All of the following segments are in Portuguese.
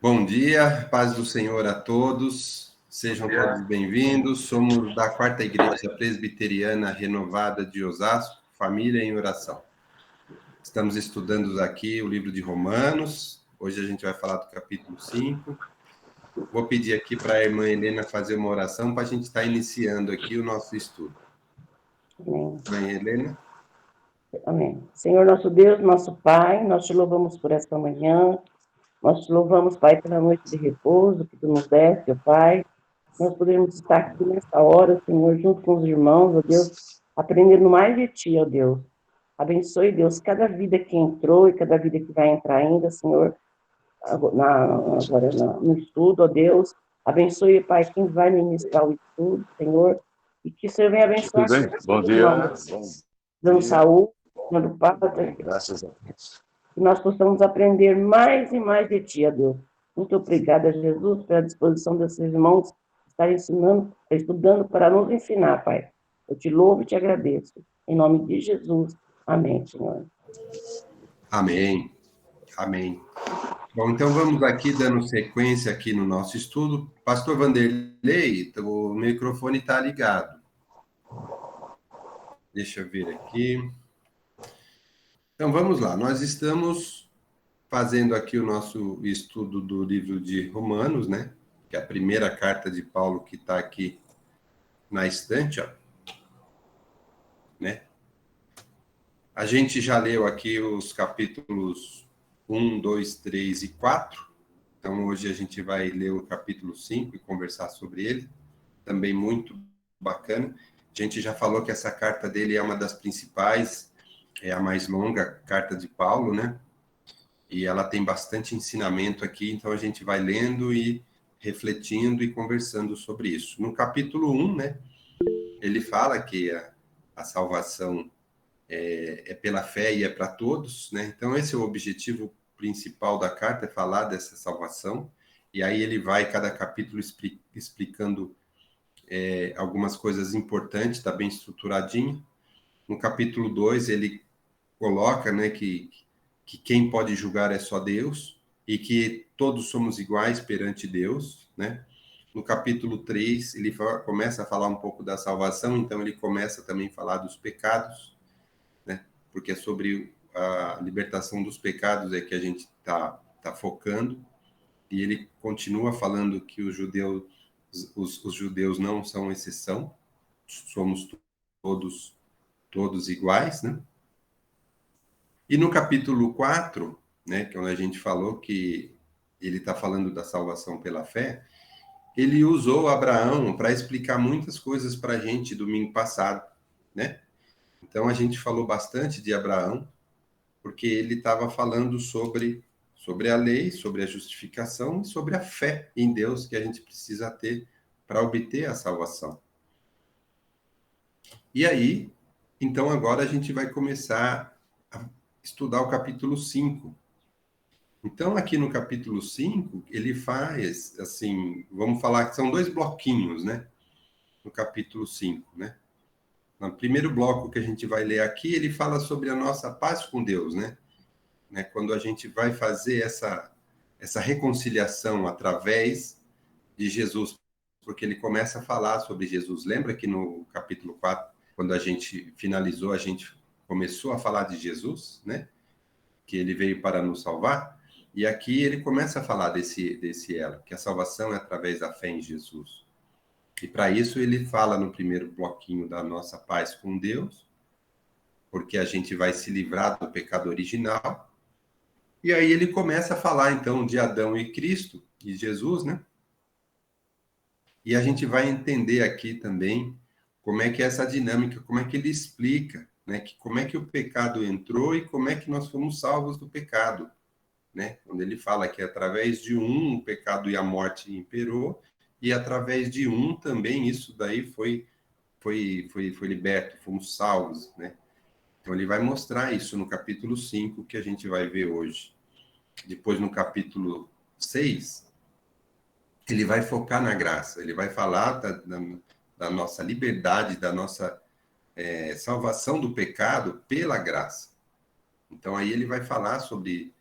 Bom dia, paz do Senhor a todos, sejam todos bem-vindos. Somos da Quarta Igreja Presbiteriana Renovada de Osasco, Família em Oração. Estamos estudando aqui o livro de Romanos, hoje a gente vai falar do capítulo 5. Vou pedir aqui para a irmã Helena fazer uma oração para a gente estar iniciando aqui o nosso estudo. Amém. Mãe Helena. Amém. Senhor nosso Deus, nosso Pai, nós te louvamos por esta manhã, nós te louvamos, Pai, pela noite de repouso que tu nos deste, ó Pai. Nós podemos estar aqui nessa hora, Senhor, junto com os irmãos, ó Deus, aprendendo mais de ti, ó Deus. Abençoe, Deus, cada vida que entrou e cada vida que vai entrar ainda, Senhor, agora no estudo, ó Deus. Abençoe, Pai, quem vai ministrar o estudo, Senhor, e que o Senhor venha abençoar. Tudo bem? Bom dia. Dando saúde, dando paz, Graças a Deus. que nós possamos aprender mais e mais de Ti, ó Deus. Muito obrigada, Jesus, pela disposição desses irmãos estarem estudando para nos ensinar, Pai. Eu te louvo e te agradeço. Em nome de Jesus. Amém, Senhor. Amém. Amém. Bom, então vamos aqui dando sequência aqui no nosso estudo. Pastor Vanderlei, o microfone está ligado. Deixa eu ver aqui. Então vamos lá, nós estamos fazendo aqui o nosso estudo do livro de Romanos, né? Que é a primeira carta de Paulo que está aqui na estante, ó. Né? A gente já leu aqui os capítulos 1, 2, 3 e 4. Então, hoje a gente vai ler o capítulo 5 e conversar sobre ele. Também muito bacana. A gente já falou que essa carta dele é uma das principais, é a mais longa carta de Paulo, né? E ela tem bastante ensinamento aqui, então a gente vai lendo e refletindo e conversando sobre isso. No capítulo 1, né? Ele fala que a salvação é pela fé e é para todos, né? Então esse é o objetivo principal da carta, é falar dessa salvação, e aí ele vai, cada capítulo, explicando algumas coisas importantes, está bem estruturadinho. No capítulo 2, ele coloca, né, que quem pode julgar é só Deus, e que todos somos iguais perante Deus, né? No capítulo 3, ele começa a falar um pouco da salvação, então ele começa também a falar dos pecados, né? Porque é sobre a libertação dos pecados é que a gente tá focando, e ele continua falando que os judeus não são exceção, somos todos iguais, né? E no capítulo 4, né, que é onde a gente falou que ele está falando da salvação pela fé, ele usou Abraão para explicar muitas coisas para a gente domingo passado, né? Então a gente falou bastante de Abraão, porque ele estava falando sobre a lei, sobre a justificação e sobre a fé em Deus que a gente precisa ter para obter a salvação. E aí, então agora a gente vai começar a estudar o capítulo 5. Então, aqui no capítulo 5, ele faz, assim, vamos falar que são dois bloquinhos, né? No capítulo 5, né? No primeiro bloco que a gente vai ler aqui, ele fala sobre a nossa paz com Deus, né? Quando a gente vai fazer essa reconciliação através de Jesus, porque ele começa a falar sobre Jesus. Lembra que no capítulo 4, quando a gente finalizou, a gente começou a falar de Jesus, né? Que ele veio para nos salvar. E aqui ele começa a falar desse elo, que a salvação é através da fé em Jesus. E para isso ele fala no primeiro bloquinho da nossa paz com Deus, porque a gente vai se livrar do pecado original. E aí ele começa a falar então de Adão e Cristo, e Jesus, né? E a gente vai entender aqui também como é que é essa dinâmica, como é que ele explica, né? Como é que o pecado entrou e como é que nós fomos salvos do pecado. Né? Quando ele fala que através de um o pecado e a morte imperou, e através de um também isso daí foi liberto, fomos salvos, né? Então ele vai mostrar isso no capítulo 5, que a gente vai ver hoje. Depois no capítulo 6, ele vai focar na graça, ele vai falar da nossa liberdade, da nossa salvação do pecado pela graça. Então aí ele vai falar sobre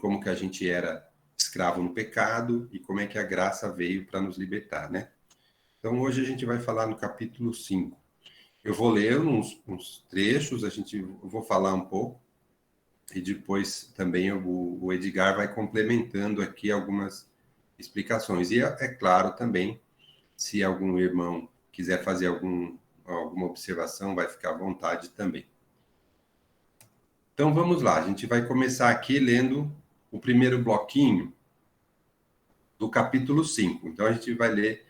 como que a gente era escravo no pecado e como é que a graça veio para nos libertar, né? Então, hoje a gente vai falar no capítulo 5. Eu vou ler uns trechos, eu vou falar um pouco, e depois também o Edgar vai complementando aqui algumas explicações. E é claro também, se algum irmão quiser fazer alguma observação, vai ficar à vontade também. Então vamos lá, a gente vai começar aqui lendo o primeiro bloquinho do capítulo 5. Então a gente vai ler,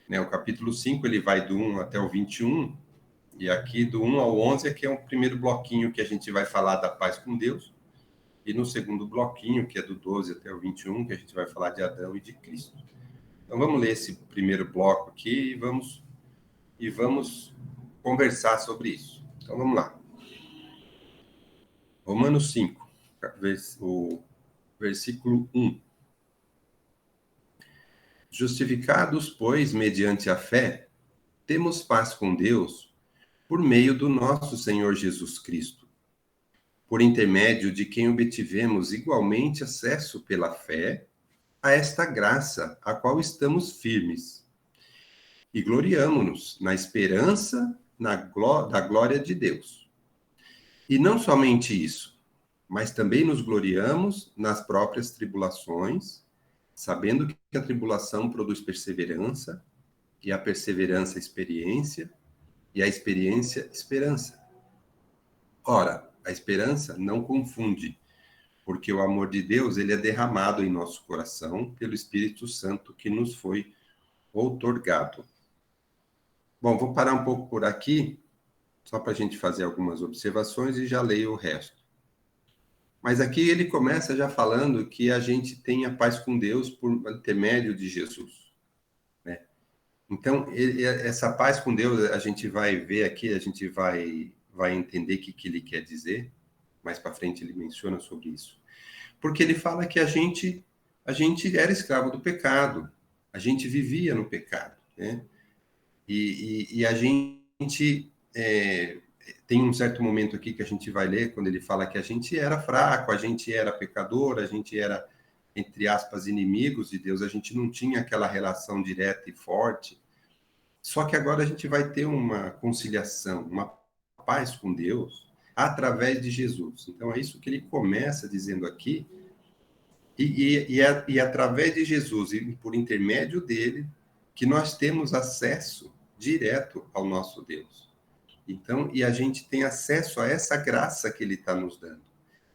né, o capítulo 5, ele vai do 1 até o 21, e aqui do 1 ao 11 aqui é o primeiro bloquinho que a gente vai falar da paz com Deus. E no segundo bloquinho, que é do 12 até o 21, que a gente vai falar de Adão e de Cristo. Então vamos ler esse primeiro bloco aqui e vamos conversar sobre isso. Então vamos lá. Romanos 5, o versículo 1. Justificados, pois, mediante a fé, temos paz com Deus por meio do nosso Senhor Jesus Cristo, por intermédio de quem obtivemos igualmente acesso pela fé a esta graça, a qual estamos firmes. E gloriamo-nos na esperança da glória de Deus. E não somente isso, mas também nos gloriamos nas próprias tribulações, sabendo que a tribulação produz perseverança, e a perseverança, experiência, e a experiência, esperança. Ora, a esperança não confunde, porque o amor de Deus, ele é derramado em nosso coração pelo Espírito Santo que nos foi outorgado. Bom, vou parar um pouco por aqui, só para a gente fazer algumas observações e já leio o resto. Mas aqui ele começa já falando que a gente tem a paz com Deus por intermédio de Jesus, né? Então, essa paz com Deus, a gente vai ver aqui, a gente vai entender o que ele quer dizer. Mais para frente ele menciona sobre isso. Porque ele fala que a gente era escravo do pecado, a gente vivia no pecado, né? E a gente tem um certo momento aqui que a gente vai ler, quando ele fala que a gente era fraco, a gente era pecador, a gente era, entre aspas, inimigos de Deus, a gente não tinha aquela relação direta e forte. Só que agora a gente vai ter uma conciliação, uma paz com Deus, através de Jesus. Então, é isso que ele começa dizendo aqui, e através de Jesus, e por intermédio dele, que nós temos acesso direto ao nosso Deus. Então, e a gente tem acesso a essa graça que ele está nos dando.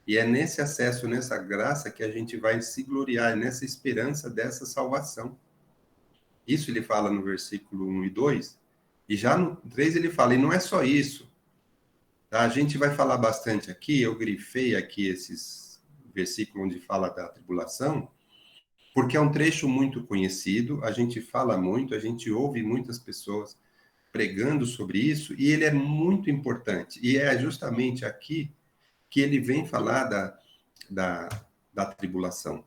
E é nesse acesso, nessa graça, que a gente vai se gloriar, nessa esperança dessa salvação. Isso ele fala no versículo 1 e 2, e já no 3 ele fala, e não é só isso. Tá? A gente vai falar bastante aqui, eu grifei aqui esses versículos onde fala da tribulação, porque é um trecho muito conhecido, a gente fala muito, a gente ouve muitas pessoas pregando sobre isso, e ele é muito importante. E é justamente aqui que ele vem falar da tribulação.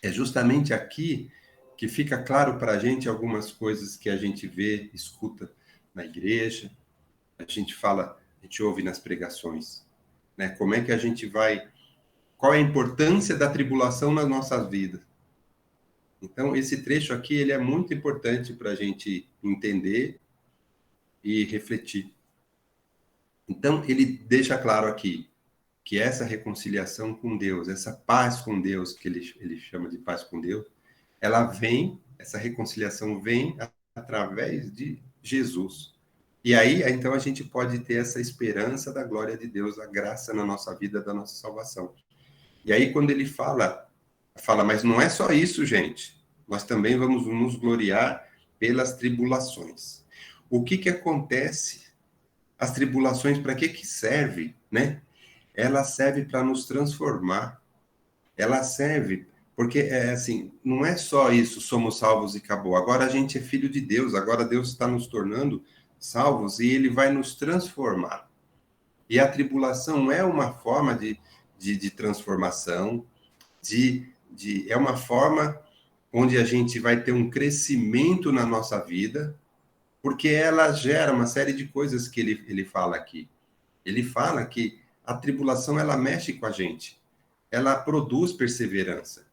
É justamente aqui que fica claro para a gente algumas coisas que a gente vê, escuta na igreja, a gente fala, a gente ouve nas pregações, né? Como é que a gente vai... Qual é a importância da tribulação nas nossas vidas? Então, esse trecho aqui, ele é muito importante para a gente entender e refletir. Então, ele deixa claro aqui que essa reconciliação com Deus, essa paz com Deus, que ele chama de paz com Deus, ela vem, essa reconciliação vem através de Jesus. E aí, então, a gente pode ter essa esperança da glória de Deus, a graça na nossa vida, da nossa salvação. E aí, quando ele fala, mas não é só isso, gente. Nós também vamos nos gloriar pelas tribulações. O que acontece? As tribulações, para que serve, né? Ela serve para nos transformar. Ela serve, porque assim, não é só isso, somos salvos e acabou. Agora a gente é filho de Deus, agora Deus está nos tornando salvos e ele vai nos transformar. E a tribulação é uma forma de transformação, é uma forma onde a gente vai ter um crescimento na nossa vida, porque ela gera uma série de coisas que ele fala aqui. Ele fala que a tribulação, ela mexe com a gente, ela produz perseverança.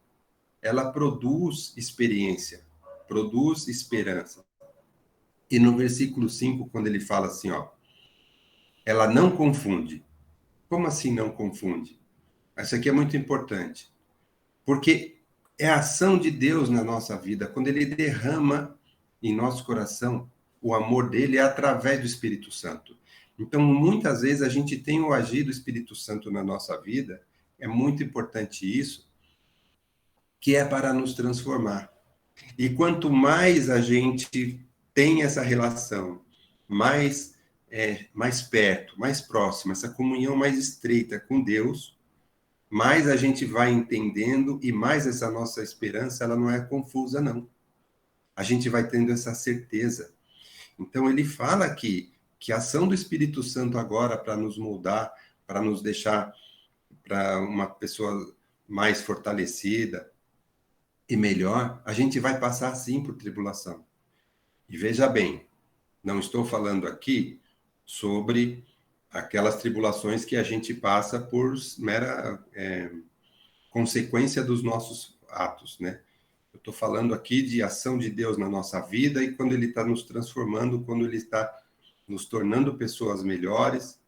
ela produz experiência, produz esperança. E no versículo 5, quando ele fala assim, ó, ela não confunde. Como assim não confunde? Isso aqui é muito importante, porque é a ação de Deus na nossa vida. Quando ele derrama em nosso coração o amor dele, é através do Espírito Santo. Então, muitas vezes a gente tem o agir do Espírito Santo na nossa vida, é muito importante isso, que é para nos transformar. E quanto mais a gente tem essa relação, mais perto, mais próxima, essa comunhão mais estreita com Deus, mais a gente vai entendendo e mais essa nossa esperança, ela não é confusa, não. A gente vai tendo essa certeza. Então, ele fala aqui que a ação do Espírito Santo agora para nos moldar, para nos deixar para uma pessoa mais fortalecida e melhor, a gente vai passar sim por tribulação. E veja bem, não estou falando aqui sobre aquelas tribulações que a gente passa por mera consequência dos nossos atos, né? Eu estou falando aqui de ação de Deus na nossa vida e quando Ele está nos transformando, quando Ele está nos tornando pessoas melhores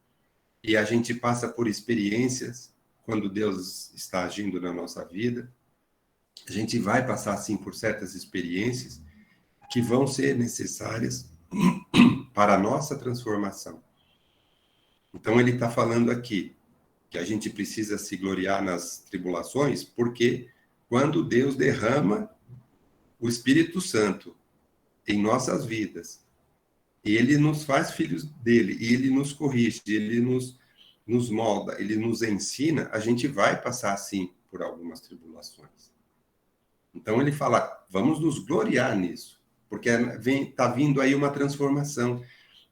e a gente passa por experiências quando Deus está agindo na nossa vida. A gente vai passar, sim, por certas experiências que vão ser necessárias para a nossa transformação. Então, ele está falando aqui que a gente precisa se gloriar nas tribulações, porque quando Deus derrama o Espírito Santo em nossas vidas, e ele nos faz filhos dele, e ele nos corrige, ele nos molda, ele nos ensina, a gente vai passar, sim, por algumas tribulações. Então, ele fala, vamos nos gloriar nisso, porque está vindo aí uma transformação.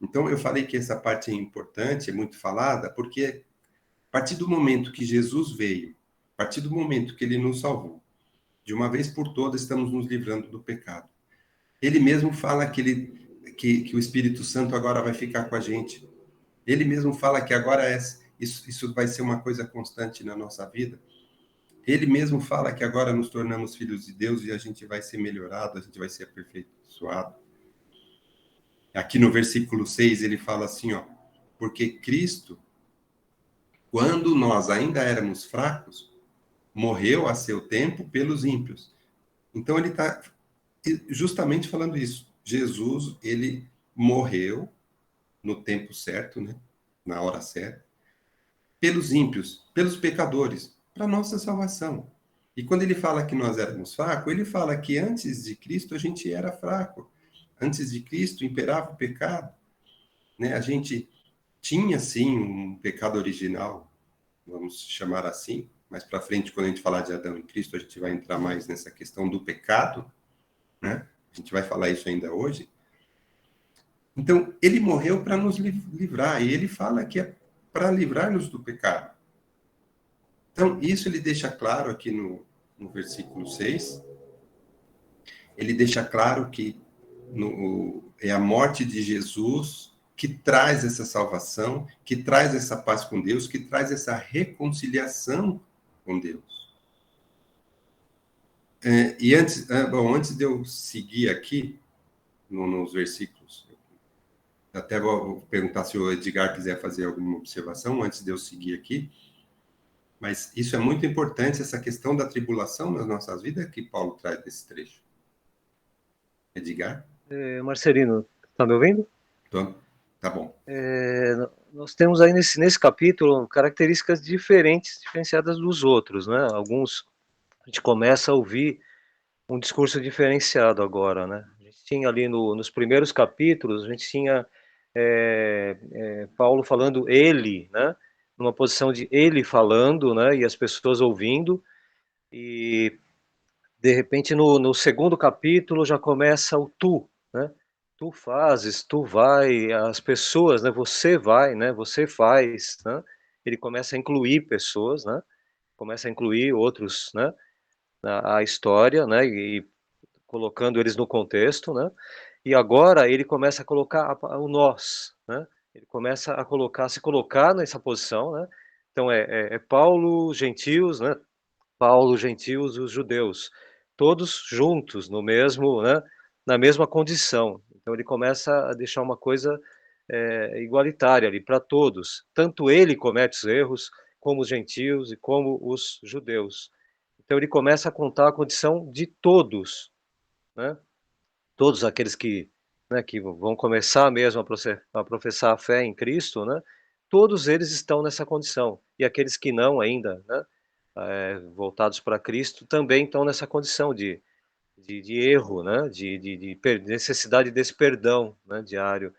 Então, eu falei que essa parte é importante, é muito falada, porque a partir do momento que Jesus veio, a partir do momento que ele nos salvou, de uma vez por todas estamos nos livrando do pecado. Ele mesmo fala que o Espírito Santo agora vai ficar com a gente. Ele mesmo fala que agora isso vai ser uma coisa constante na nossa vida. Ele mesmo fala que agora nos tornamos filhos de Deus e a gente vai ser melhorado, a gente vai ser aperfeiçoado. Aqui no versículo 6 ele fala assim, ó, porque Cristo, quando nós ainda éramos fracos, morreu a seu tempo pelos ímpios. Então ele está justamente falando isso. Jesus, ele morreu no tempo certo, né? Na hora certa, pelos ímpios, pelos pecadores, para nossa salvação. E quando ele fala que nós éramos fracos, ele fala que antes de Cristo a gente era fraco. Antes de Cristo imperava o pecado, né? A gente tinha sim um pecado original, vamos chamar assim. Mais para frente, quando a gente falar de Adão e Cristo, a gente vai entrar mais nessa questão do pecado, né? A gente vai falar isso ainda hoje. Então, ele morreu para nos livrar, e ele fala que é para livrar-nos do pecado. Então, isso ele deixa claro aqui no versículo 6. Ele deixa claro que é a morte de Jesus que traz essa salvação, que traz essa paz com Deus, que traz essa reconciliação com Deus. E antes de eu seguir aqui, nos versículos, até vou perguntar se o Edgar quiser fazer alguma observação antes de eu seguir aqui, mas isso é muito importante, essa questão da tribulação nas nossas vidas que Paulo traz nesse trecho. Edgar? Marcelino, está me ouvindo? Tô. Tá bom. Nós temos aí nesse capítulo características diferenciadas dos outros, né? Alguns, a gente começa a ouvir um discurso diferenciado agora, né? A gente tinha ali nos primeiros capítulos, a gente tinha Paulo falando ele, né? Numa posição de ele falando, né? E as pessoas ouvindo, e de repente no segundo capítulo já começa o tu, né? Tu fazes, tu vai, as pessoas, né? Você vai, né? Você faz, né? Ele começa a incluir pessoas, né? Começa a incluir outros, né? A história, né? E colocando eles no contexto, né? E agora ele começa a colocar o nós, né? Ele começa a se colocar nessa posição, né? Então Paulo, gentios, né? Paulo, gentios, os judeus. todos juntos, no mesmo, né, na mesma condição. Então ele começa a deixar uma coisa igualitária ali para todos. Tanto ele comete os erros, como os gentios e como os judeus. Então ele começa a contar a condição de todos, né? Todos aqueles que, né, que vão começar mesmo a professar a fé em Cristo, né? Todos eles estão nessa condição. E aqueles que não ainda, né, voltados para Cristo, também estão nessa condição de erro, né? De necessidade desse perdão, né, diário.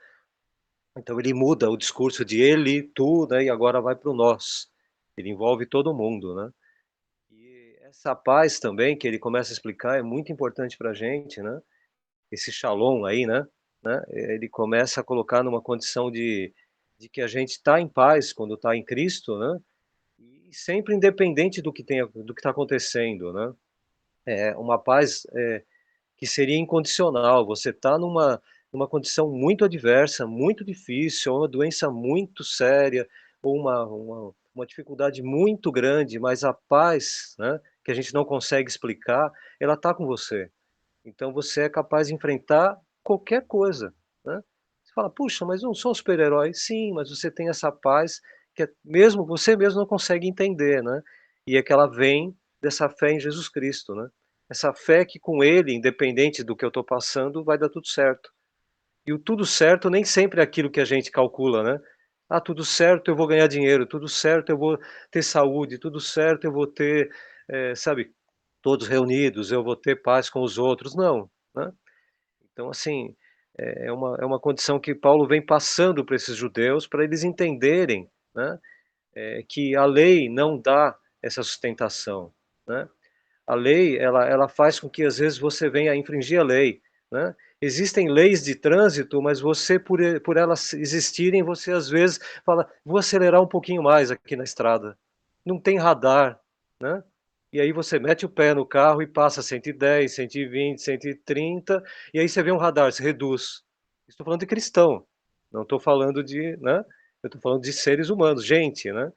Então ele muda o discurso de ele, tu, né, e agora vai para o nós. Ele envolve todo mundo, né? E essa paz também que ele começa a explicar é muito importante para a gente, né? Esse shalom aí, né? Ele começa a colocar numa condição de que a gente está em paz quando está em Cristo, né? E sempre independente do que está acontecendo, né? É uma paz que seria incondicional. Você está numa condição muito adversa, muito difícil, uma doença muito séria, ou uma dificuldade muito grande, mas a paz, né, que a gente não consegue explicar, ela está com você. Então você é capaz de enfrentar qualquer coisa, né? Você fala, puxa, mas eu não sou um super-herói. Sim, mas você tem essa paz que mesmo você mesmo não consegue entender, né? E é que ela vem dessa fé em Jesus Cristo, né? Essa fé que com ele, independente do que eu estou passando, vai dar tudo certo. E o tudo certo nem sempre é aquilo que a gente calcula, né? Ah, tudo certo, eu vou ganhar dinheiro, tudo certo, eu vou ter saúde, tudo certo, eu vou ter, sabe, todos reunidos, eu vou ter paz com os outros. Não, né? Então, assim, é uma condição que Paulo vem passando para esses judeus, para eles entenderem, né, que a lei não dá essa sustentação, né? A lei, ela faz com que às vezes você venha a infringir a lei, né? Existem leis de trânsito, mas você, por elas existirem, você às vezes fala, vou acelerar um pouquinho mais aqui na estrada. Não tem radar, né? E aí você mete o pé no carro e passa 110, 120, 130, e aí você vê um radar, se reduz. Estou falando de cristão, não estou falando de, né? Eu estou falando de seres humanos, gente, né?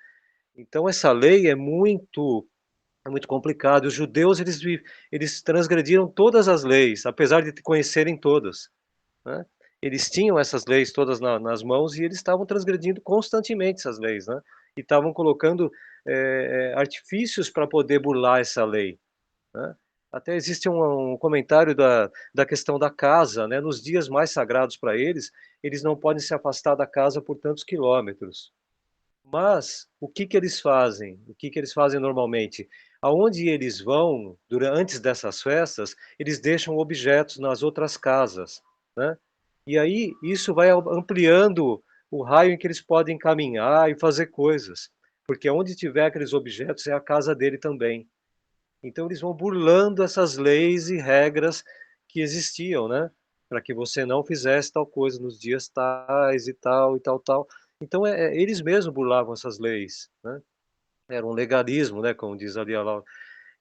Então essa lei é muito complicado. Os judeus, eles transgrediram todas as leis, apesar de conhecerem todas, né? Eles tinham essas leis todas nas mãos e eles estavam transgredindo constantemente essas leis, né? E estavam colocando artifícios para poder burlar essa lei, né? Até existe um comentário da questão da casa, né? Nos dias mais sagrados para eles não podem se afastar da casa por tantos quilômetros. Mas o que que eles fazem? O que que eles fazem normalmente? Aonde eles vão, antes dessas festas, eles deixam objetos nas outras casas, né? E aí isso vai ampliando o raio em que eles podem caminhar e fazer coisas, porque onde tiver aqueles objetos é a casa dele também. Então eles vão burlando essas leis e regras que existiam, né? Para que você não fizesse tal coisa nos dias tais e tal e tal, tal. Então eles mesmos burlavam essas leis, né? Era um legalismo, né? Como diz ali a Laura.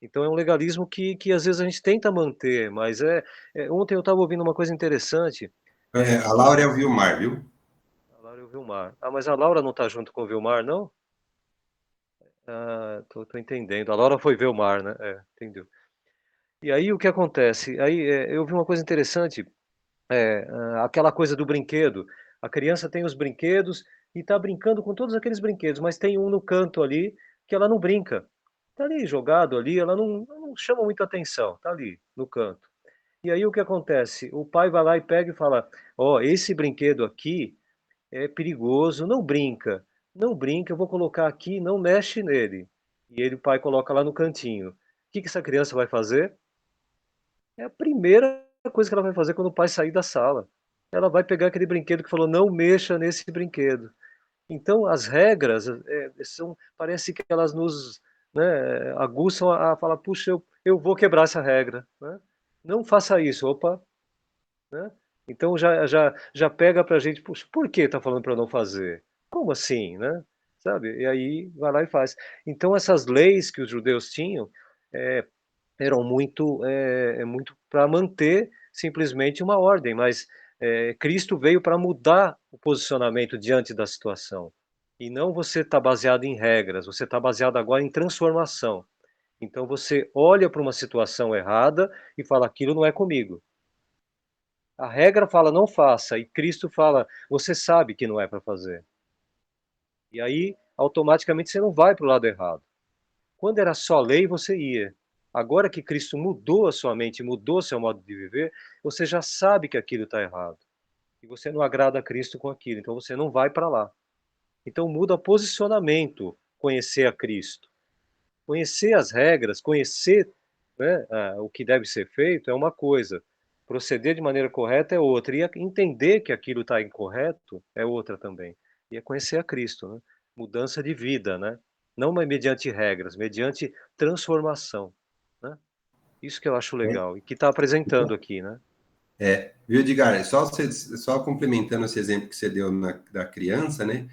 Então é um legalismo que às vezes a gente tenta manter, mas ontem eu estava ouvindo uma coisa interessante. A Laura é o Vilmar, viu? A Laura e o Vilmar. Ah, mas a Laura não está junto com o Vilmar, não? Ah, tô entendendo. A Laura foi ver o mar, né? Entendeu. E aí o que acontece? Aí eu vi uma coisa interessante, aquela coisa do brinquedo. A criança tem os brinquedos e está brincando com todos aqueles brinquedos, mas tem um no canto ali que ela não brinca. Está ali jogado ali, ela não chama muita atenção, está ali no canto. E aí o que acontece? O pai vai lá e pega e fala: ó, esse brinquedo aqui é perigoso, não brinca, não brinca, eu vou colocar aqui, não mexe nele. E ele, o pai coloca lá no cantinho. O que que essa criança vai fazer? É a primeira coisa que ela vai fazer quando o pai sair da sala. Ela vai pegar aquele brinquedo que falou, não mexa nesse brinquedo. Então, as regras parece que elas nos, né, aguçam a falar, puxa, eu vou quebrar essa regra, né? Não faça isso, opa, né? Então já pega pra gente, puxa, por que tá falando para eu não fazer? Como assim, né? Sabe? E aí vai lá e faz. Então, essas leis que os judeus tinham, é, eram muito para manter simplesmente uma ordem, mas Cristo veio para mudar o posicionamento diante da situação. E não você está baseado em regras, você está baseado agora em transformação. Então você olha para uma situação errada e fala, aquilo não é comigo. A regra fala, não faça, e Cristo fala, você sabe que não é para fazer. E aí, automaticamente, você não vai para o lado errado. Quando era só lei, você ia. Agora que Cristo mudou a sua mente, mudou seu modo de viver, você já sabe que aquilo está errado. E você não agrada a Cristo com aquilo, então você não vai para lá. Então muda posicionamento, conhecer a Cristo. Conhecer as regras, conhecer, né, o que deve ser feito é uma coisa. Proceder de maneira correta é outra. E entender que aquilo está incorreto é outra também. E é conhecer a Cristo, né? Mudança de vida, né? Não mediante regras, mediante transformação, né? Isso que eu acho legal e que está apresentando aqui, né? Viu, Edgar? Só complementando esse exemplo que você deu da criança, né?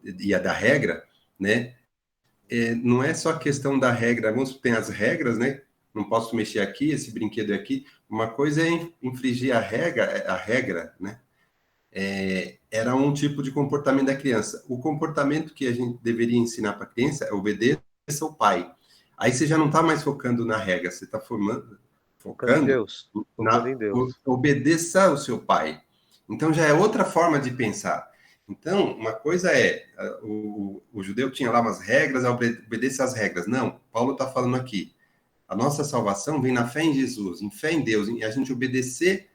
E a da regra, né? Não é só a questão da regra, tem as regras, né? Não posso mexer aqui, esse brinquedo é aqui. Uma coisa é infringir a regra, né? Era um tipo de comportamento da criança. O comportamento que a gente deveria ensinar para a criança é obedeça ao pai. Aí você já não está mais focando na regra, você está Focando em focando Deus. Focando em Deus. obedeça ao seu pai. Então já é outra forma de pensar. Então, uma coisa o judeu tinha lá umas regras, obedeça às regras. Não, Paulo está falando aqui. A nossa salvação vem na fé em Jesus, em fé em Deus, em a gente obedecer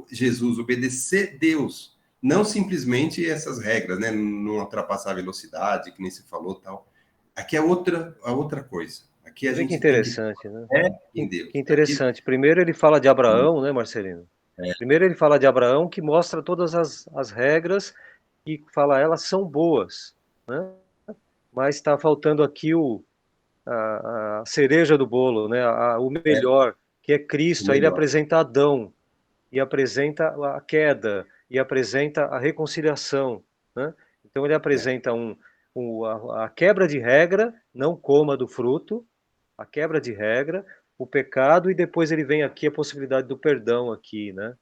Jesus, obedecer Deus, não simplesmente essas regras, né? Não ultrapassar a velocidade, que nem se falou tal. Aqui é a outra coisa. Aqui a Vê que gente tem que interessante, né? em Deus. Que interessante. Primeiro ele fala de Abraão, né, Marcelino? Primeiro ele fala de Abraão, que mostra todas as regras e fala elas são boas, né? Mas está faltando aqui a cereja do bolo, né? O melhor, que é Cristo. Aí ele Melhor. apresenta Adão, e apresenta a queda, e apresenta a reconciliação, né? Então ele apresenta a quebra de regra, não coma do fruto, a quebra de regra, o pecado, e depois ele vem aqui a possibilidade do perdão aqui, né?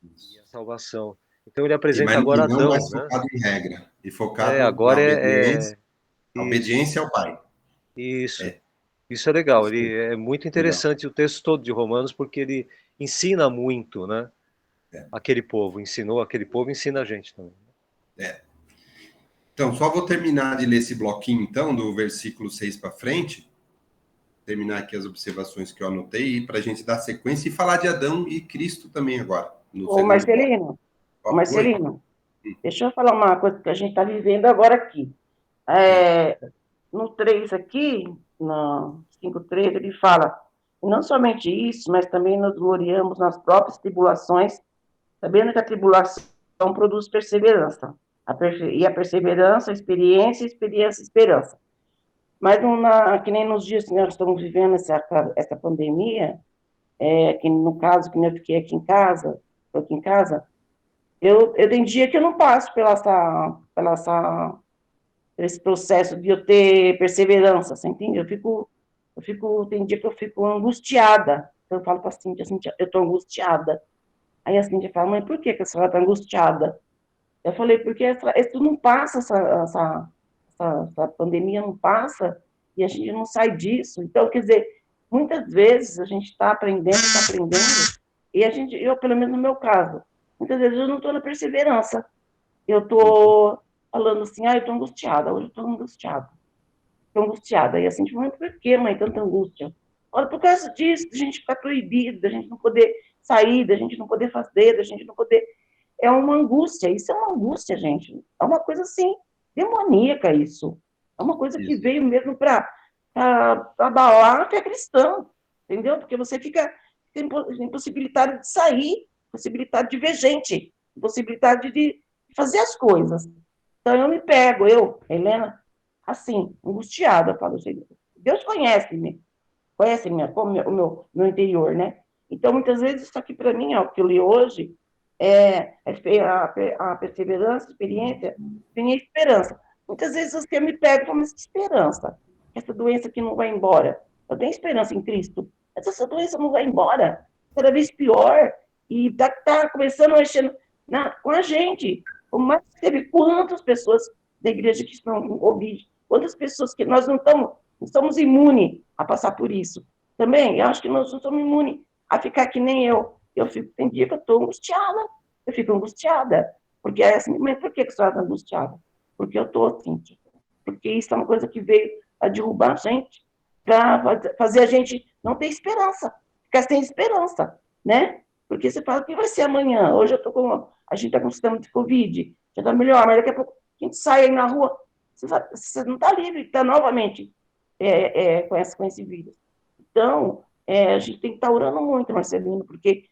E a salvação. Então ele apresenta agora E não Adão, mais né? focado em regra, e focado na Agora isso, obediência ao Pai. isso. É, Isso é legal. isso Ele é é muito legal. interessante o texto todo de Romanos porque ele ensina muito, né? É, Aquele povo, ensinou aquele povo, ensina a gente também. é. Então, só vou terminar de ler esse bloquinho, então, do versículo 6 para frente, terminar aqui as observações que eu anotei, para a gente dar sequência e falar de Adão e Cristo também agora, no Ô, segundo bloco. Marcelino, ô, Oi? Marcelino, deixa eu falar uma coisa que a gente está vivendo agora aqui. É, no 3 aqui, no 5:3, ele fala, e não somente isso, mas também nos gloriamos nas próprias tribulações, sabendo que a tribulação produz perseverança. E a perseverança, a experiência, esperança. Mas que nem nos dias que nós estamos vivendo essa pandemia, que no caso, que eu fiquei aqui em casa, estou aqui em casa, eu tenho dia que eu não passo por esse processo de eu ter perseverança, você entende? Tem dia que eu fico angustiada. Eu falo para a Cíntia, eu estou angustiada. Aí a Cíntia fala, mãe, por que a senhora está angustiada? Eu falei, porque isso não passa, essa pandemia não passa, e a gente não sai disso. Então, quer dizer, muitas vezes a gente está aprendendo, e eu, pelo menos no meu caso, muitas vezes eu não estou na perseverança. Eu estou falando assim, eu estou angustiada, hoje eu estou angustiada. Estou angustiada. E assim, tipo, mas por que, mãe, tanta angústia? Olha, por causa disso, da gente ficar proibido, da gente não poder sair, da gente não poder fazer, da gente não poder... É uma angústia, isso é uma angústia, gente. É uma coisa, assim, demoníaca isso. É uma coisa que veio mesmo para abalar a fé cristã, entendeu? Porque você fica impossibilitado de sair, impossibilitado de ver gente, impossibilidade de fazer as coisas. Então, eu me pego, Helena, assim, angustiada, falo assim, Deus conhece-me, como o meu interior, né? Então, muitas vezes, isso aqui para mim, o que eu li hoje, a perseverança, a experiência, tem a esperança. Muitas vezes eu me pego e falo, mas que esperança? Essa doença que não vai embora. Eu tenho esperança em Cristo, mas essa doença não vai embora. Cada vez pior. E está começando a mexer com a gente. Mas teve quantas pessoas da igreja que estão com Covid? Quantas pessoas que nós não estamos não somos imunes a passar por isso. Também, eu acho que nós não somos imunes a ficar que nem eu. Tem dia que eu estou angustiada, eu fico angustiada. Porque é assim, mas por que a senhora está angustiada? Porque eu estou assim, porque isso é uma coisa que veio a derrubar a gente, para fazer a gente não ter esperança, ficar sem esperança, né? Porque você fala, o que vai ser amanhã? Hoje a gente está com um sistema de Covid, já está melhor, mas daqui a pouco a gente sai aí na rua, você não está livre, está novamente com esse vírus. Então, a gente tem que estar orando muito, Marcelino, porque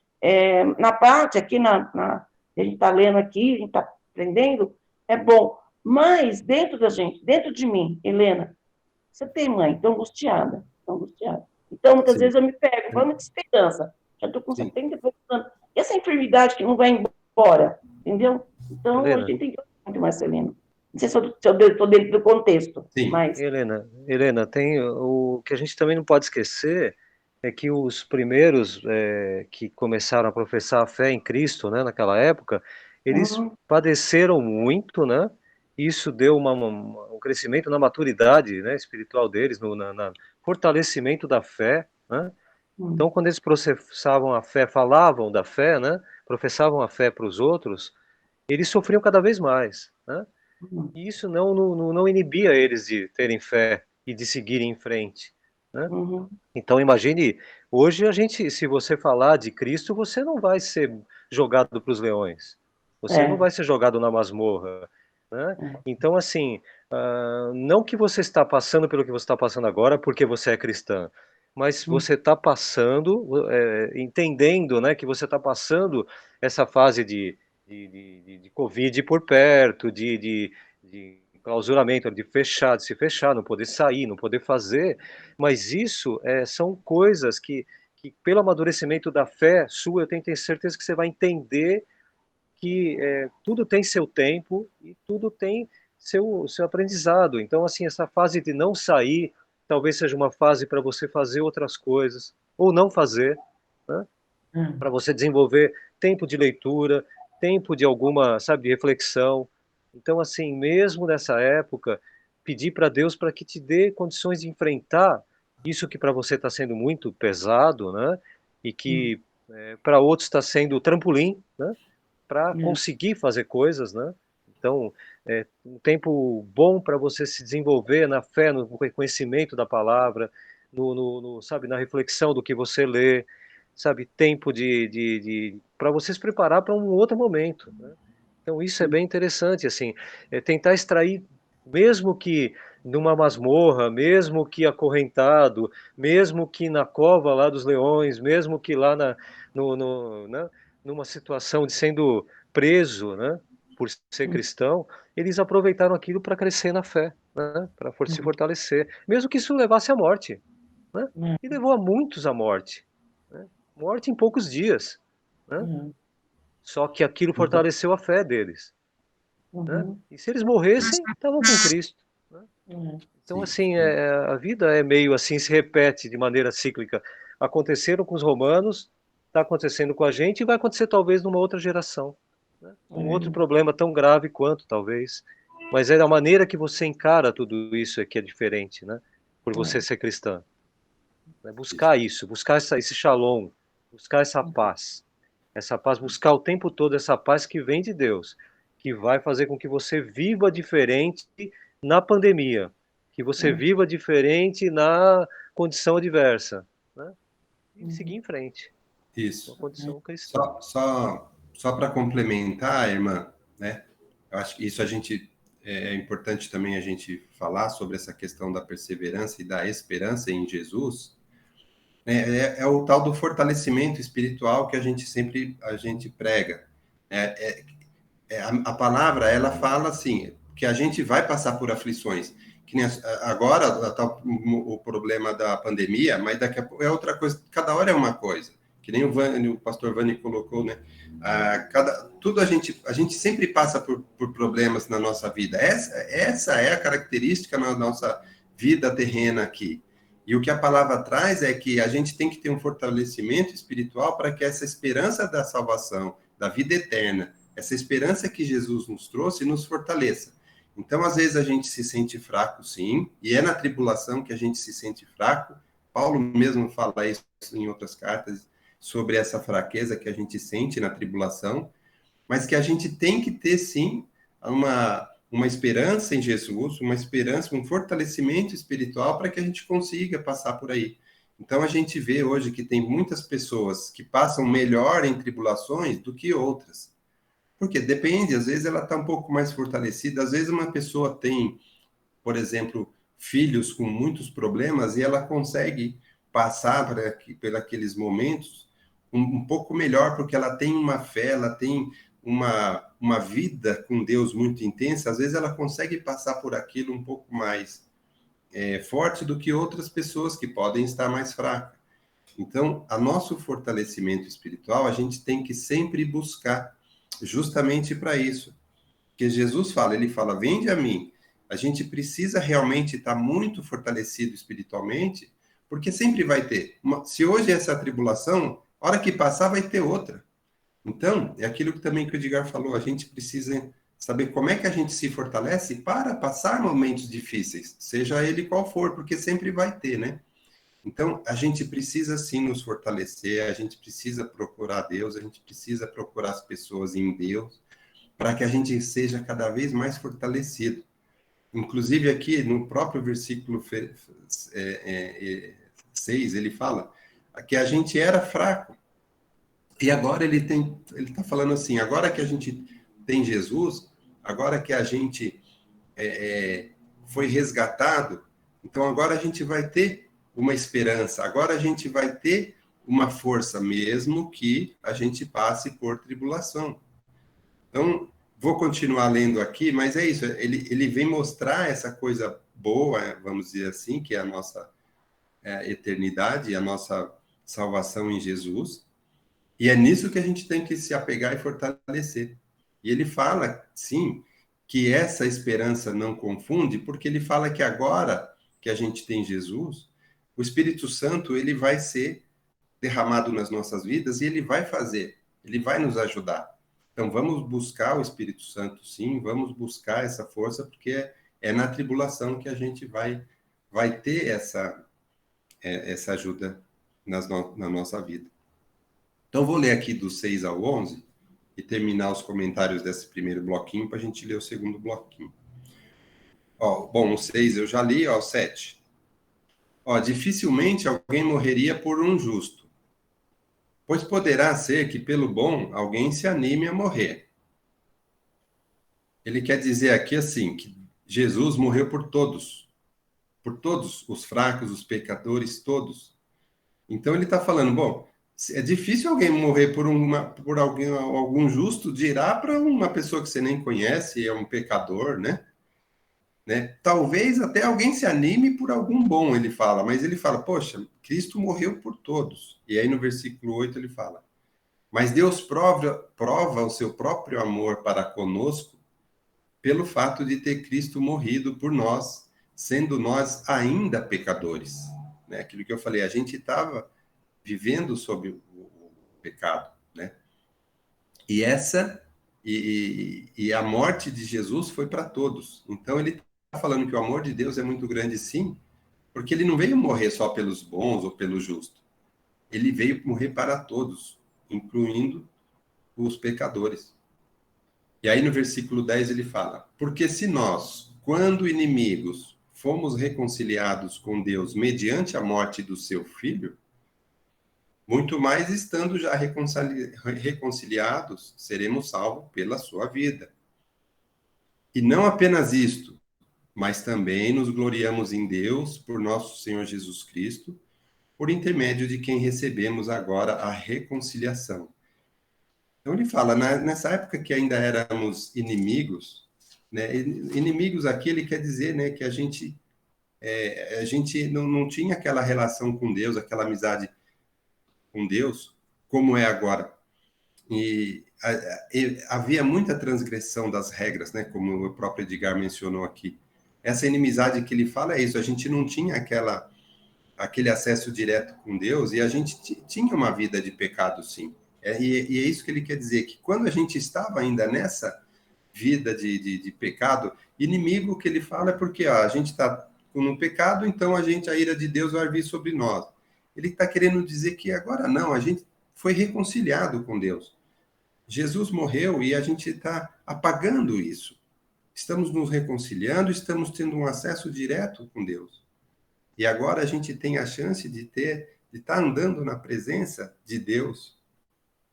na parte aqui, a gente está lendo aqui, a gente está aprendendo, é bom. Mas dentro da gente, dentro de mim, Helena, você tem mãe, estou angustiada, estou angustiada. Então, muitas Sim. vezes eu me pego, falando de esperança, já estou com 70 e poucos anos. E essa enfermidade que não vai embora, entendeu? Então, Helena. a gente tem que orar muito, Marcelino. Não sei se eu estou dentro do contexto, Sim. mas... Helena, tem o que a gente também não pode esquecer é que os primeiros que começaram a professar a fé em Cristo, né, naquela época, eles padeceram muito, né? Isso deu um crescimento na maturidade, né, espiritual deles, no fortalecimento da fé, né? Então, quando eles professavam a fé, falavam da fé, né, professavam a fé para os outros, eles sofriam cada vez mais, né? E isso não inibia eles de terem fé e de seguirem em frente, né? Então imagine, hoje a gente, se você falar de Cristo, você não vai ser jogado para os leões, você não vai ser jogado na masmorra, né? Então assim, não que você está passando pelo que você está passando agora porque você é cristã, mas você está passando, entendendo, né, que você está passando essa fase de Covid por perto, de clausuramento, de fechar, de se fechar, não poder sair, não poder fazer, mas isso são coisas que, pelo amadurecimento da fé sua, eu tenho certeza que você vai entender que tudo tem seu tempo e tudo tem seu aprendizado. Então, assim, essa fase de não sair, talvez seja uma fase para você fazer outras coisas, ou não fazer, né? Para você desenvolver tempo de leitura, tempo de alguma, sabe, de reflexão. Então, assim, mesmo nessa época, pedir para Deus para que te dê condições de enfrentar isso que para você está sendo muito pesado, né? E que para outros está sendo trampolim, né? Para conseguir fazer coisas, né? Então, um tempo bom para você se desenvolver na fé, no conhecimento da palavra, sabe, na reflexão do que você lê, sabe, tempo para você se preparar para um outro momento, né? Então isso é bem interessante, assim, tentar extrair, mesmo que numa masmorra, mesmo que acorrentado, mesmo que na cova lá dos leões, mesmo que lá né, numa situação de sendo preso, né, por ser cristão, eles aproveitaram aquilo para crescer na fé, né, para se fortalecer, mesmo que isso levasse à morte, né, e levou a muitos à morte, né, morte em poucos dias, né, só que aquilo fortaleceu a fé deles, né, e se eles morressem, estavam com Cristo, né? Então, Sim. assim, a vida é meio assim, se repete de maneira cíclica. Aconteceram com os romanos, está acontecendo com a gente e vai acontecer talvez numa outra geração, né? Um outro problema tão grave quanto, talvez. Mas é a maneira que você encara tudo isso é que é diferente, né? Por você ser cristã. Né? Buscar isso, buscar esse shalom, buscar essa paz. Essa paz, buscar o tempo todo essa paz que vem de Deus, que vai fazer com que você viva diferente na pandemia, que você viva diferente na condição adversa, né? E seguir em frente. Uma Isso. condição cristã. Só para complementar, irmã, né? Eu acho que isso é importante também a gente falar sobre essa questão da perseverança e da esperança em Jesus. É o tal do fortalecimento espiritual que a gente prega. A palavra, ela fala assim, que a gente vai passar por aflições. Que nem agora está o problema da pandemia, mas daqui a pouco é outra coisa. Cada hora é uma coisa. Que nem o pastor Vani colocou, né? Tudo a gente sempre passa por problemas na nossa vida. Essa é a característica na nossa vida terrena aqui. E o que a palavra traz é que a gente tem que ter um fortalecimento espiritual para que essa esperança da salvação, da vida eterna, essa esperança que Jesus nos trouxe, nos fortaleça. Então, às vezes, a gente se sente fraco, sim, e é na tribulação que a gente se sente fraco. Paulo mesmo fala isso em outras cartas, sobre essa fraqueza que a gente sente na tribulação, mas que a gente tem que ter, sim, uma esperança em Jesus, uma esperança, um fortalecimento espiritual para que a gente consiga passar por aí. Então, a gente vê hoje que tem muitas pessoas que passam melhor em tribulações do que outras. Porque depende, às vezes ela está um pouco mais fortalecida, às vezes uma pessoa tem, por exemplo, filhos com muitos problemas e ela consegue passar por aqueles momentos um pouco melhor, porque ela tem uma fé, ela tem uma vida com Deus muito intensa, às vezes ela consegue passar por aquilo um pouco mais forte do que outras pessoas que podem estar mais fracas. Então, a nosso fortalecimento espiritual, a gente tem que sempre buscar justamente para isso. Porque Jesus fala, ele fala, vinde a mim. A gente precisa realmente estar muito fortalecido espiritualmente, porque sempre vai ter. Se hoje é essa tribulação, a hora que passar vai ter outra. Então, é aquilo que também que o Edgar falou, a gente precisa saber como é que a gente se fortalece para passar momentos difíceis, seja ele qual for, porque sempre vai ter, né? Então, a gente precisa sim nos fortalecer, a gente precisa procurar Deus, a gente precisa procurar as pessoas em Deus, para que a gente seja cada vez mais fortalecido. Inclusive, aqui no próprio versículo 6, ele fala que a gente era fraco. E agora ele está falando assim, agora que a gente tem Jesus, agora que a gente foi resgatado, então agora a gente vai ter uma esperança, agora a gente vai ter uma força, mesmo que a gente passe por tribulação. Então, vou continuar lendo aqui, mas é isso, ele vem mostrar essa coisa boa, vamos dizer assim, que é a nossa eternidade, a nossa salvação em Jesus, e é nisso que a gente tem que se apegar e fortalecer. E ele fala, sim, que essa esperança não confunde, porque ele fala que agora que a gente tem Jesus, o Espírito Santo ele vai ser derramado nas nossas vidas e ele vai fazer, ele vai nos ajudar. Então vamos buscar o Espírito Santo, sim, vamos buscar essa força, porque é na tribulação que a gente vai ter essa ajuda na nossa vida. Então vou ler aqui do 6 ao 11 e terminar os comentários desse primeiro bloquinho para a gente ler o segundo bloquinho. Bom, o 6 eu já li, o 7. Dificilmente alguém morreria por um justo, pois poderá ser que pelo bom alguém se anime a morrer. Ele quer dizer aqui assim, que Jesus morreu por todos os fracos, os pecadores, todos. Então ele está falando, bom, é difícil alguém morrer por algum justo, dirá para uma pessoa que você nem conhece, é um pecador, né? Talvez até alguém se anime por algum bom, ele fala, mas ele fala, poxa, Cristo morreu por todos. E aí no versículo 8 ele fala, mas Deus prova o seu próprio amor para conosco pelo fato de ter Cristo morrido por nós, sendo nós ainda pecadores. Aquilo que eu falei, a gente estava vivendo sobre o pecado, né? E a morte de Jesus foi para todos. Então ele está falando que o amor de Deus é muito grande, sim, porque ele não veio morrer só pelos bons ou pelo justo. Ele veio morrer para todos, incluindo os pecadores. E aí no versículo 10 ele fala, porque se nós, quando inimigos, fomos reconciliados com Deus mediante a morte do seu Filho, muito mais estando já reconciliados, seremos salvos pela sua vida. E não apenas isto, mas também nos gloriamos em Deus por nosso Senhor Jesus Cristo, por intermédio de quem recebemos agora a reconciliação. Então ele fala, nessa época que ainda éramos inimigos, né, inimigos aqui ele quer dizer, né, que a gente não tinha aquela relação com Deus, aquela amizade com Deus, como é agora. E havia muita transgressão das regras, né, como o próprio Edgar mencionou aqui. Essa inimizade que ele fala é isso, a gente não tinha aquele acesso direto com Deus e a gente tinha uma vida de pecado, sim. E é isso que ele quer dizer, que quando a gente estava ainda nessa vida de pecado, inimigo que ele fala é porque a gente está no pecado, então a ira de Deus vai vir sobre nós. Ele está querendo dizer que agora não, a gente foi reconciliado com Deus. Jesus morreu e a gente está apagando isso. Estamos nos reconciliando, estamos tendo um acesso direto com Deus. E agora a gente tem a chance de estar andando na presença de Deus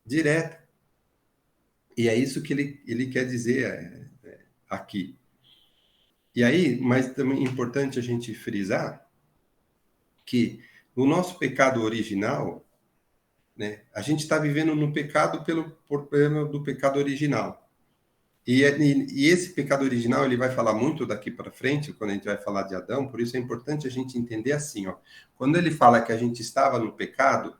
direta. E é isso que ele quer dizer aqui. E aí, mas também é importante a gente frisar que o nosso pecado original, né, a gente está vivendo no pecado do pecado original. E esse pecado original, ele vai falar muito daqui para frente, quando a gente vai falar de Adão, por isso é importante a gente entender assim, ó. Quando ele fala que a gente estava no pecado,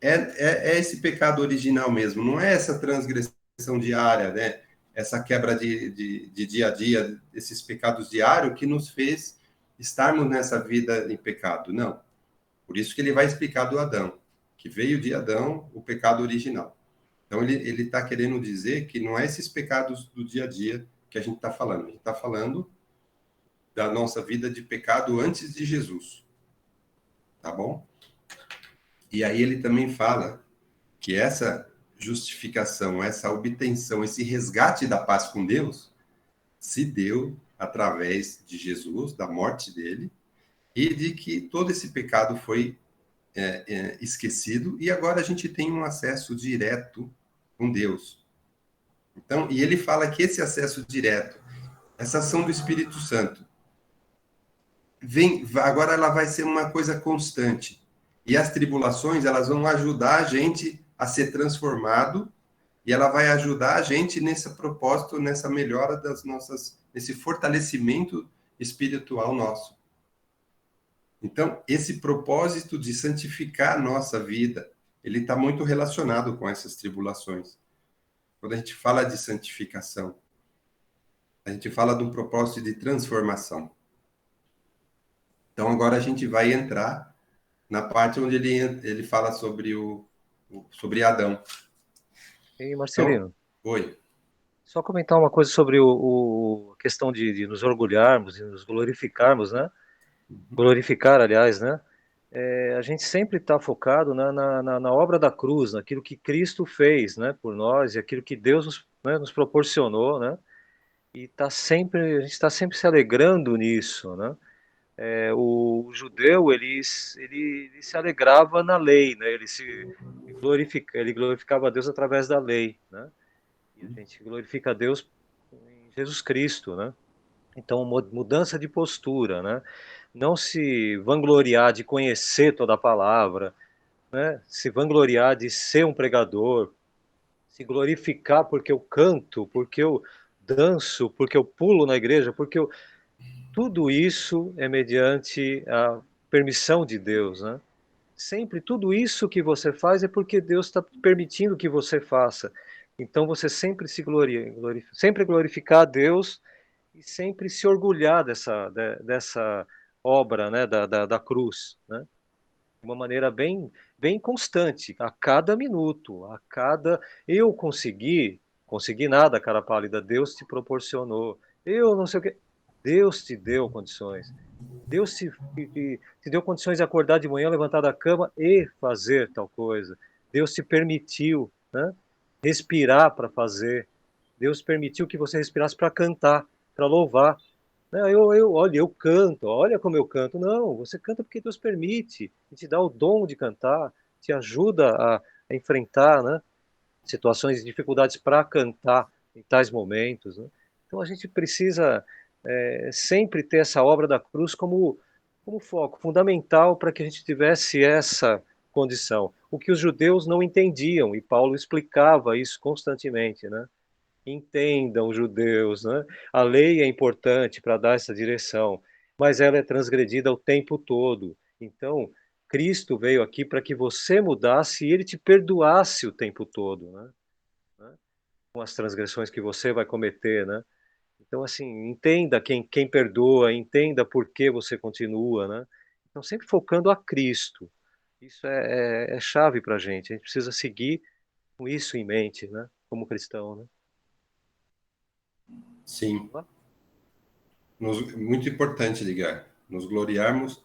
é esse pecado original mesmo, não é essa transgressão diária, né? Essa quebra de dia a dia, esses pecados diários que nos fez estarmos nessa vida em pecado, não. Por isso que ele vai explicar do Adão, que veio de Adão o pecado original. Então, ele está querendo dizer que não é esses pecados do dia a dia que a gente está falando. A gente está falando da nossa vida de pecado antes de Jesus. Tá bom? E aí ele também fala que essa justificação, essa obtenção, esse resgate da paz com Deus se deu através de Jesus, da morte dele, e de que todo esse pecado foi esquecido e agora a gente tem um acesso direto com Deus. Então, e ele fala que esse acesso direto, essa ação do Espírito Santo, agora ela vai ser uma coisa constante. E as tribulações, elas vão ajudar a gente a ser transformado e ela vai ajudar a gente nesse propósito, nessa melhora nesse fortalecimento espiritual nosso. Então, esse propósito de santificar a nossa vida, ele está muito relacionado com essas tribulações. Quando a gente fala de santificação, a gente fala de um propósito de transformação. Então, agora a gente vai entrar na parte onde ele fala sobre Adão. E Marcelino, então, oi. Só comentar uma coisa sobre a questão de nos orgulharmos e nos glorificarmos, né? Glorificar, aliás, né? A gente sempre está focado na obra da cruz, naquilo que Cristo fez, né, por nós e aquilo que Deus nos proporcionou, né? E a gente está sempre se alegrando nisso, né? O judeu ele se alegrava na lei, né? Ele glorificava a Deus através da lei, né? E a gente glorifica a Deus em Jesus Cristo, né? Então, mudança de postura, né? Não se vangloriar de conhecer toda a palavra, né? Se vangloriar de ser um pregador, se glorificar porque eu canto, porque eu danço, porque eu pulo na igreja, tudo isso é mediante a permissão de Deus, né? Sempre tudo isso que você faz é porque Deus está permitindo que você faça. Então você sempre sempre glorificar a Deus e sempre se orgulhar dessa obra, né, da cruz, né? De uma maneira bem constante, a cada minuto, a cada eu consegui nada, cara pálida, Deus te proporcionou. Eu não sei o que, Deus te deu condições. Deus te deu condições de acordar de manhã, levantar da cama e fazer tal coisa. Deus te permitiu, né, respirar para fazer. Deus permitiu que você respirasse para cantar, para louvar. Olha, eu canto, olha como eu canto. Não, você canta porque Deus permite, e te dá o dom de cantar, te ajuda a enfrentar, né, situações de dificuldades para cantar em tais momentos, né? Então a gente precisa sempre ter essa obra da cruz como foco fundamental para que a gente tivesse essa condição. O que os judeus não entendiam, e Paulo explicava isso constantemente, né? Entendam, judeus, né? A lei é importante para dar essa direção, mas ela é transgredida o tempo todo. Então, Cristo veio aqui para que você mudasse e ele te perdoasse o tempo todo, né? Com as transgressões que você vai cometer, né? Então, assim, entenda quem perdoa, entenda por que você continua, né? Então, sempre focando a Cristo. Isso é chave para a gente. A gente precisa seguir com isso em mente, né? Como cristão, né? Sim. Muito importante, ligar. Nos gloriarmos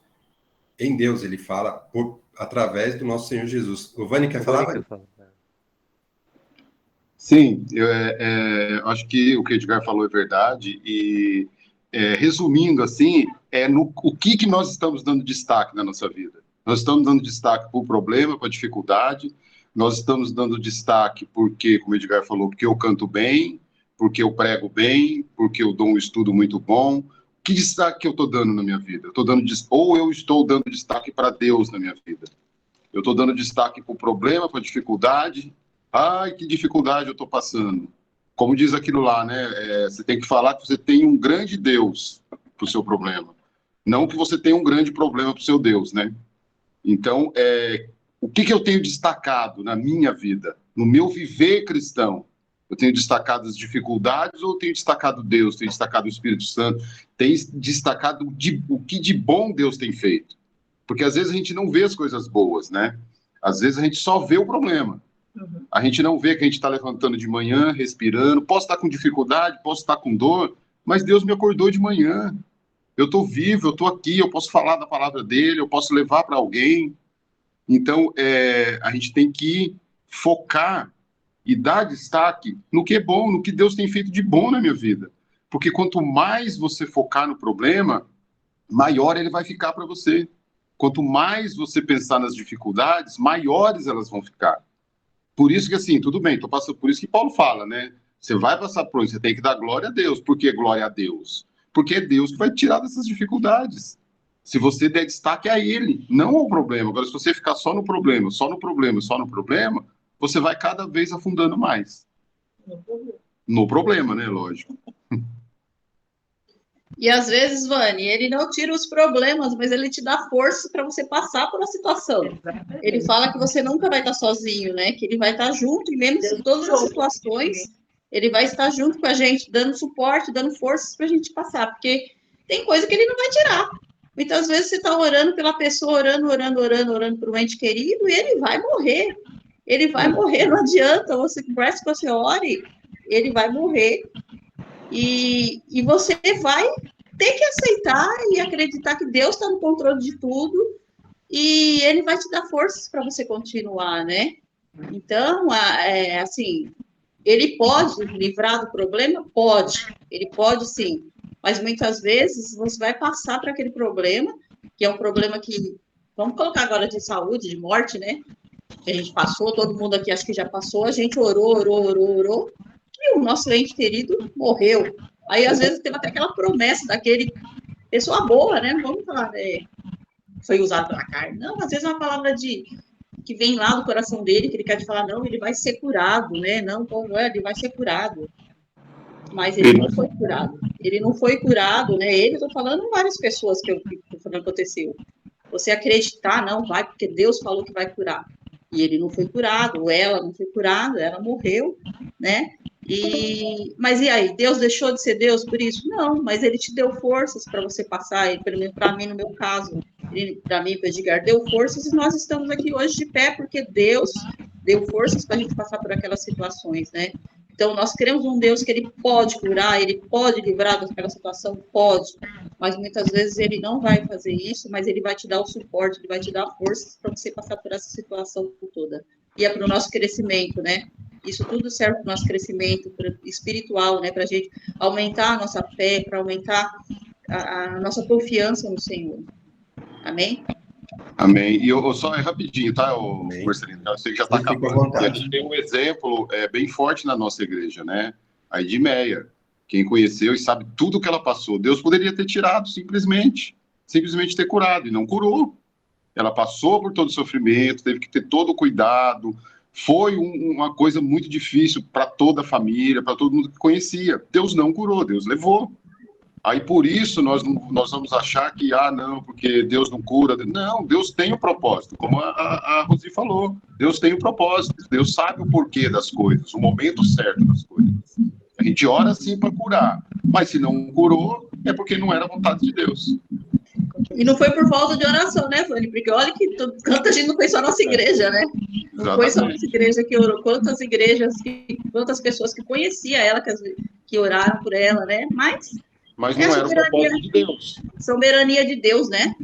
em Deus, ele fala, através do nosso Senhor Jesus. O Vani quer falar, Vani? Sim, eu acho que o que o Edgar falou é verdade, e resumindo assim, o que nós estamos dando destaque na nossa vida. Nós estamos dando destaque para o problema, para a dificuldade, nós estamos dando destaque porque, como o Edgar falou, porque eu canto bem, porque eu prego bem, porque eu dou um estudo muito bom. Que destaque que eu estou dando na minha vida? Ou eu estou dando destaque para Deus na minha vida? Eu estou dando destaque para o problema, para a dificuldade. Ai, que dificuldade eu estou passando. Como diz aquilo lá, né? Você tem que falar que você tem um grande Deus para o seu problema. Não que você tenha um grande problema para o seu Deus, né? Então, o que eu tenho destacado na minha vida, no meu viver cristão? Eu tenho destacado as dificuldades ou tenho destacado Deus, tenho destacado o Espírito Santo, tenho destacado o que de bom Deus tem feito? Porque às vezes a gente não vê as coisas boas, né? Às vezes a gente só vê o problema. A gente não vê que a gente está levantando de manhã, respirando. Posso estar com dificuldade, posso estar com dor, mas Deus me acordou de manhã. Eu estou vivo, eu estou aqui, eu posso falar da palavra dele, eu posso levar para alguém. Então, a gente tem que focar e dar destaque no que é bom, no que Deus tem feito de bom na minha vida. Porque quanto mais você focar no problema, maior ele vai ficar para você. Quanto mais você pensar nas dificuldades, maiores elas vão ficar. Por isso que, assim, tudo bem, tô passando por isso que Paulo fala, né? Você vai passar por isso, você tem que dar glória a Deus. Por que glória a Deus? Porque é Deus que vai tirar dessas dificuldades. Se você der destaque a ele, não ao problema. Agora, se você ficar só no problema, só no problema, só no problema, você vai cada vez afundando mais. No problema, né? Lógico. E às vezes, Vani, ele não tira os problemas, mas ele te dá força para você passar por uma situação. Ele fala que você nunca vai estar sozinho, né? Que ele vai estar junto, e mesmo em todas as situações, ele vai estar junto com a gente, dando suporte, dando forças para a gente passar, porque tem coisa que ele não vai tirar. Muitas vezes você está orando pela pessoa, orando por um ente querido, e ele vai morrer. Ele vai morrer, não adianta. Você conversa que você ore, ele vai morrer. E você vai ter que aceitar e acreditar que Deus está no controle de tudo e ele vai te dar forças para você continuar, né? Então, assim, ele pode livrar do problema? Pode. Ele pode, sim. Mas muitas vezes você vai passar para aquele problema, que é um problema que, vamos colocar agora de saúde, de morte, né? Que a gente passou, todo mundo aqui acho que já passou, a gente orou, e o nosso ente querido morreu. Aí, às vezes, teve até aquela promessa daquele pessoa boa, né? Vamos falar, foi usado pela carne. Não, às vezes é uma palavra que vem lá do coração dele, que ele quer te falar, não, ele vai ser curado, né? Não, como ele vai ser curado. Mas ele não foi curado. Ele não foi curado, né? Ele, estou falando várias pessoas que aconteceu. Você acreditar, não vai, porque Deus falou que vai curar. E ele não foi curado, ou ela não foi curada, ela morreu, né? Mas e aí? Deus deixou de ser Deus por isso? Não, mas ele te deu forças para você passar, para mim, no meu caso, para mim, para o Edgar, deu forças e nós estamos aqui hoje de pé, porque Deus deu forças para a gente passar por aquelas situações, né? Então, nós queremos um Deus que ele pode curar, ele pode livrar daquela situação, pode, mas muitas vezes ele não vai fazer isso, mas ele vai te dar o suporte, ele vai te dar forças para você passar por essa situação toda. E é para o nosso crescimento, né? Isso tudo serve para o nosso crescimento espiritual, né? Para a gente aumentar a nossa fé, para aumentar a nossa confiança no Senhor. Amém? Amém. E eu só rapidinho, tá, Marcelino? Eu sei que já está acabando. A gente tem um exemplo bem forte na nossa igreja, né? A Edmeia. Quem conheceu e sabe tudo que ela passou. Deus poderia ter tirado, simplesmente ter curado, e não curou. Ela passou por todo o sofrimento, teve que ter todo o cuidado. Foi uma coisa muito difícil para toda a família, para todo mundo que conhecia. Deus não curou, Deus levou. Aí, por isso, nós vamos achar que, não, porque Deus não cura. Não, Deus tem um propósito, como a Rosi falou. Deus tem um propósito, Deus sabe o porquê das coisas, o momento certo das coisas. A gente ora, sim, para curar, mas se não curou, é porque não era a vontade de Deus. E não foi por falta de oração, né, Fanny? Porque olha que tanta gente não foi só a nossa igreja, né? Não foi só a nossa igreja que orou, quantas igrejas, quantas pessoas que conheciam ela, que oraram por ela, né? Mas não era o propósito de Deus. Soberania de Deus, né?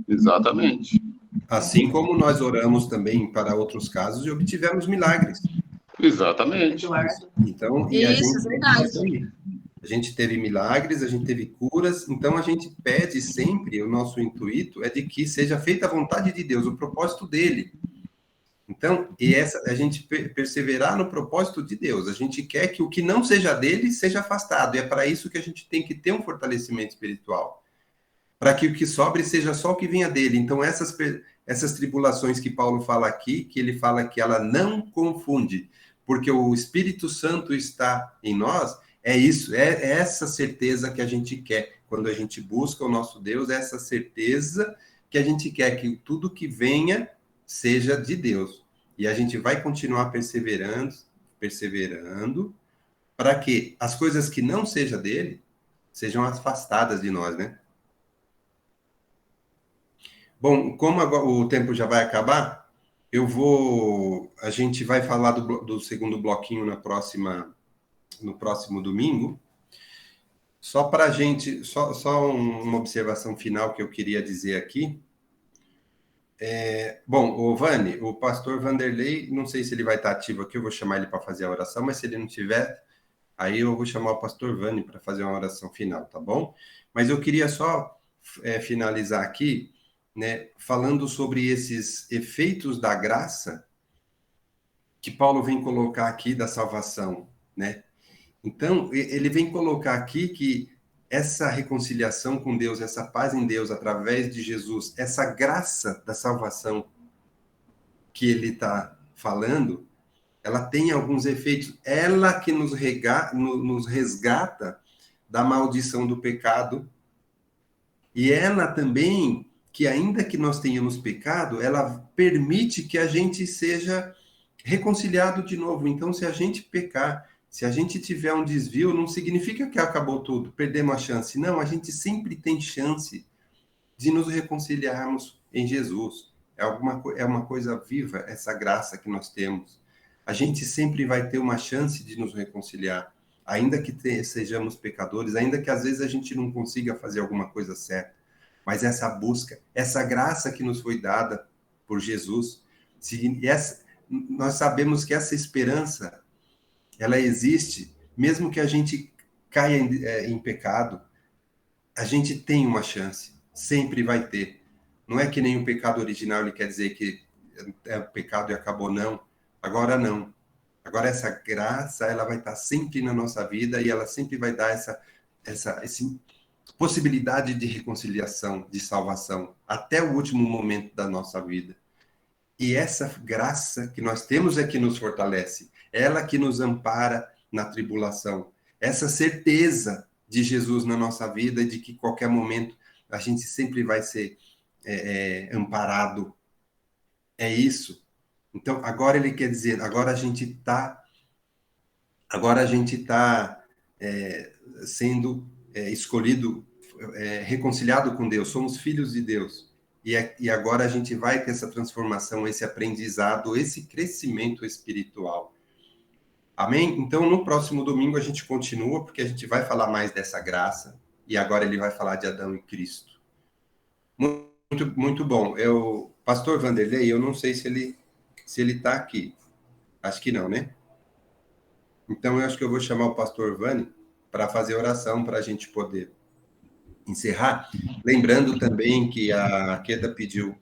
Exatamente. Assim como nós oramos também para outros casos e obtivemos milagres. Exatamente. Então, e a gente teve milagres, a gente teve curas, então a gente pede sempre, o nosso intuito é de que seja feita a vontade de Deus, o propósito dele. Então, a gente perseverar no propósito de Deus, a gente quer que o que não seja dele seja afastado, e é para isso que a gente tem que ter um fortalecimento espiritual, para que o que sobre seja só o que venha dele. Então, essas tribulações que Paulo fala aqui, que ele fala que ela não confunde, porque o Espírito Santo está em nós, é isso, é essa certeza que a gente quer. Quando a gente busca o nosso Deus, é essa certeza que a gente quer que tudo que venha seja de Deus. E a gente vai continuar perseverando, para que as coisas que não sejam dele sejam afastadas de nós, né? Bom, como agora o tempo já vai acabar, a gente vai falar do segundo bloquinho no próximo domingo. Só para a gente, só uma observação final que eu queria dizer aqui. Bom, o Vani, o pastor Vanderlei, não sei se ele vai estar ativo aqui, eu vou chamar ele para fazer a oração, mas se ele não tiver, aí eu vou chamar o pastor Vani para fazer uma oração final, tá bom? Mas eu queria só finalizar aqui, né, falando sobre esses efeitos da graça que Paulo vem colocar aqui da salvação, né? Então, ele vem colocar aqui que essa reconciliação com Deus, essa paz em Deus através de Jesus, essa graça da salvação que ele está falando, ela tem alguns efeitos. Ela que nos resgata da maldição do pecado, e ela também, que ainda que nós tenhamos pecado, ela permite que a gente seja reconciliado de novo. Então, se a gente pecar, se a gente tiver um desvio, não significa que acabou tudo, perdemos a chance. Não, a gente sempre tem chance de nos reconciliarmos em Jesus. É uma coisa viva, essa graça que nós temos. A gente sempre vai ter uma chance de nos reconciliar, ainda que sejamos pecadores, ainda que às vezes a gente não consiga fazer alguma coisa certa. Mas essa busca, essa graça que nos foi dada por Jesus, nós sabemos que essa esperança, ela existe, mesmo que a gente caia em pecado, a gente tem uma chance, sempre vai ter. Não é que nem o pecado original, ele quer dizer que é pecado e acabou, não. Agora não. Agora essa graça, ela vai estar sempre na nossa vida e ela sempre vai dar essa possibilidade de reconciliação, de salvação, até o último momento da nossa vida. E essa graça que nós temos é que nos fortalece, ela que nos ampara na tribulação. Essa certeza de Jesus na nossa vida, de que qualquer momento a gente sempre vai ser amparado. É isso. Então, agora ele quer dizer, agora a gente está sendo escolhido, reconciliado com Deus, somos filhos de Deus. E agora a gente vai ter essa transformação, esse aprendizado, esse crescimento espiritual. Amém? Então, no próximo domingo a gente continua, porque a gente vai falar mais dessa graça, e agora ele vai falar de Adão e Cristo. Muito, muito bom. Pastor Vanderlei, eu não sei se ele está aqui. Acho que não, né? Então, eu acho que eu vou chamar o pastor Vani para fazer oração, para a gente poder encerrar. Lembrando também que a Queda pediu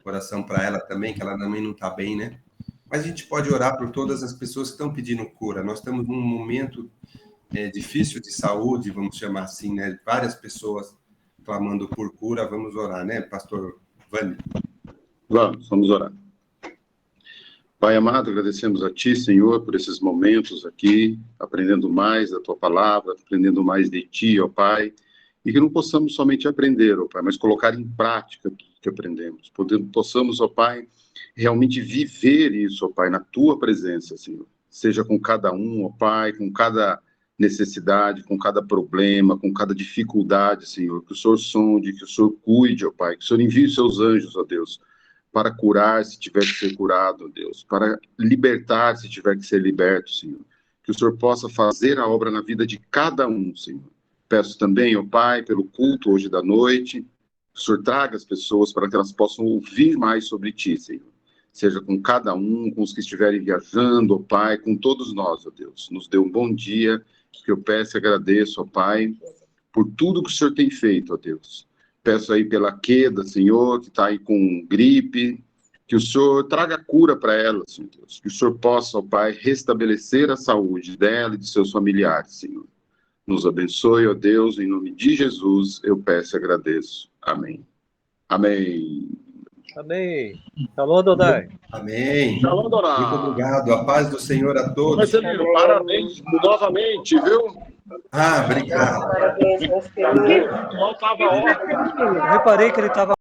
oração para ela também, que ela também não está bem, né? Mas a gente pode orar por todas as pessoas que estão pedindo cura. Nós estamos num momento difícil de saúde, vamos chamar assim, né? Várias pessoas clamando por cura. Vamos orar, né, pastor Vani? Vamos orar. Pai amado, agradecemos a Ti, Senhor, por esses momentos aqui, aprendendo mais da Tua palavra, aprendendo mais de Ti, ó Pai, e que não possamos somente aprender, ó Pai, mas colocar em prática tudo que aprendemos. Possamos, ó Pai, realmente viver isso, ó Pai, na Tua presença, Senhor. Seja com cada um, ó Pai, com cada necessidade, com cada problema, com cada dificuldade, Senhor, que o Senhor sonde, que o Senhor cuide, ó Pai, que o Senhor envie os seus anjos, ó Deus, para curar se tiver que ser curado, ó Deus, para libertar se tiver que ser liberto, Senhor, que o Senhor possa fazer a obra na vida de cada um, Senhor. Peço também, ó Pai, pelo culto hoje da noite, que o Senhor traga as pessoas para que elas possam ouvir mais sobre Ti, Senhor. Seja com cada um, com os que estiverem viajando, ó Pai, com todos nós, ó Deus. Nos dê um bom dia, que eu peço e agradeço, ó Pai, por tudo que o Senhor tem feito, ó Deus. Peço aí pela Queda, Senhor, que está aí com gripe, que o Senhor traga cura para ela, Senhor Deus. Que o Senhor possa, ó Pai, restabelecer a saúde dela e de seus familiares, Senhor. Nos abençoe, ó Deus, em nome de Jesus, eu peço e agradeço. Amém. Amém. Amém. Shalom, Adonai. Amém. Shalom, Adonai. Muito obrigado. A paz do Senhor a todos. Marcelino, parabéns novamente, viu? Ah, obrigado. Parabéns, meus queridos. Não estava ótimo. Eu reparei que ele estava